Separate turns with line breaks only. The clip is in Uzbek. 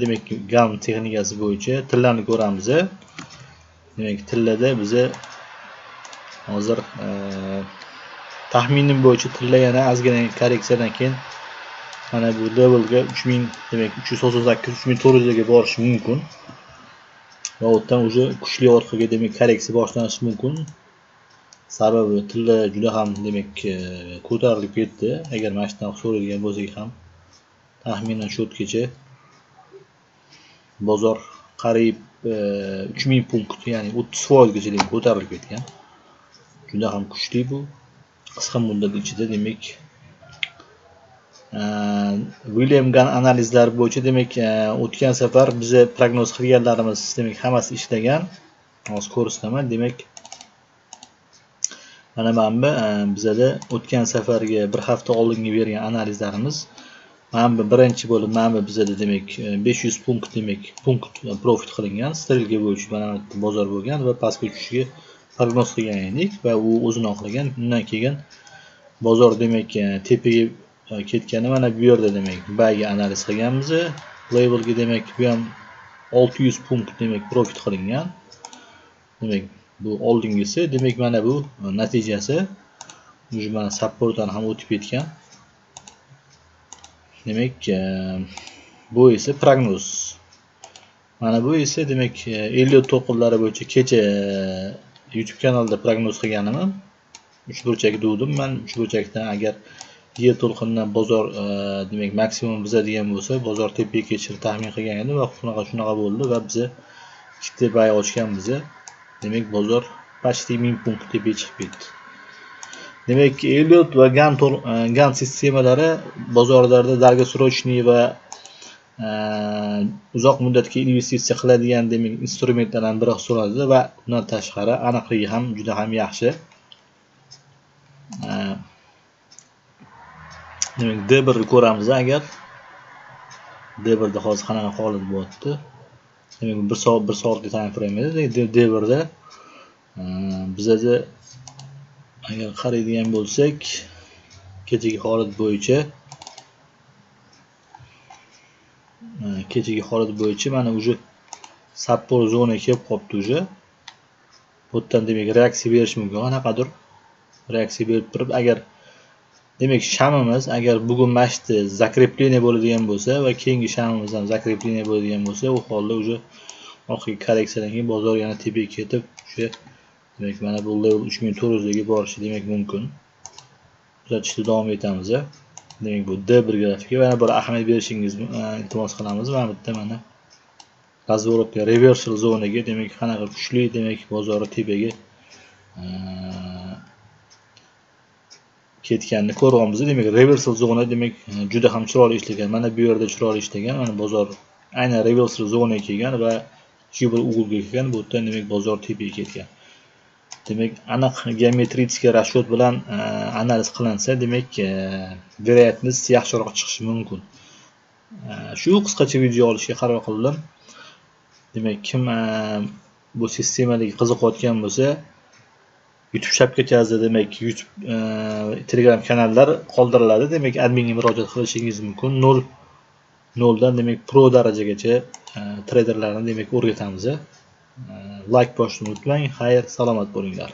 demek ki GAN texnikasi bo'yicha tillarni ko'ramiz. Demak, tillarda biza hozir taxminim bo'yicha tilla yana ozgina korreksiyadan keyin mana bu levelga 3000 demak 398 3400 ga borishi mumkin. Va o'tdan уже kuchli orqaga demak korreksiya boshlanishi mumkin. Sababi tilla juda ham demak ko'tarilib ketdi. Agar mana shunday so'raydigan bo'lsak ham taxminan shu yergacha bozor qariyb 3000 punkt, ya'ni 30% gacha demak ko'tarilib ketgan. Juda ham kuchli bu. Qisqa muddat ichida demak William Gann analizlari bo'yicha demak o'tgan safar biza prognoz qilganlarimiz demak hammasi ishlagan. Hozir ko'rsataman. Demak mana bu bizada o'tgan safarga bir hafta oldingi bergan analizlarimiz mana bu birinchi bo'lib mana bu bizada demak 500 punkt demak profit qilingan. Strilga bo'yicha mana bu bozor bo'lgan va pastga tushishiga prognoz qilgan edik va u o'zini oqlagan. Undan keyin bozor demak tepaga ketgani mana bu yerda demak bayga analiz qilganmiz. Levelga demak bu ham 600 punkt demak profit qilingan. Demak bu oldingisi, demak mana bu natijasi. Уже mana supportdan ham o'tib ketgan. Demak bu esa prognoz. Mana bu esa demak Elliot to'lqinlari bo'yicha kecha YouTube kanalida prognoz qilganim. 3 burchak duvdim men. 3 burchakdan agar yer to'lqindan bozor demak maksimum bizadigan bo'lsa, bozor tepaga ketishini taxmin qilgan edim va shunaqa bo'ldi va biz ikkita bay ochganmiz. Demak bozor почти 1000 punkt tepaga chiqib ketdi. Demak Elliot va Gann sistemalari bozorlarda долгосрочный va uzoq muddatga investitsiya qiladigan demak instrumentlardan biri hisoblanadi va undan tashqari aniqligi ham juda ham yaxshi. Demak D1 ni ko'ramiz. Agar D1 da hozir qanaqa holat bo'lyapti? Demak 1 soatlik time frame edi. D1 da bizada agar qaraydigan bo'lsak, kechagi holat bo'yicha mana уже support zona kelib qolibdi уже. Bu yerdan demak reaksiya berish mumkin. Qanaqadir reaksiya berib turib, agar demak shamimiz agar bugun mashti zakrepleniya bo'ladigan bo'lsa va keyingi shamimiz ham zakrepleniya bo'ladigan bo'lsa, u holda уже orqaga korreksiyadan keyin bozor yana tepaga ketib, o'sha demak mana bu level 3400 ga borishi demak mumkin. Kuzatishda davom etamiz. Demak bu D1 grafiki va yana bir ahamiyat berishingizni iltimos qilamiz. Mana bu yerda mana razворотga reversal zonaga demak qanaqa kuchli demak bozor tepaga ketganini ko'ryapmiz. Demak reversal zona demak juda ham chiroyli ishlagan. Mana bu yerda chiroyli ishlagan. Mana bozor aynan reversal zonaga kelgan va kubl uglga kelgan. Bu yerdan demak bozor tepaga ketgan. Demak aniq geometrический расчет bilan analiz qilinsa, demak veriyatность yaxshiroq chiqishi mumkin. Shu qisqacha video olishga qaror qildim. Demak kim bu sistemaga qiziqayotgan bo'lsa, YouTube shapkachasida demak YouTube Telegram kanallar qoldiriladi. Demak adminga murojaat qilishingiz mumkin. 0 dan demak pro darajagacha traderlarni demak o'rgatamiz. Like bosishni unutmang. Xayr, salomat bo'linglar.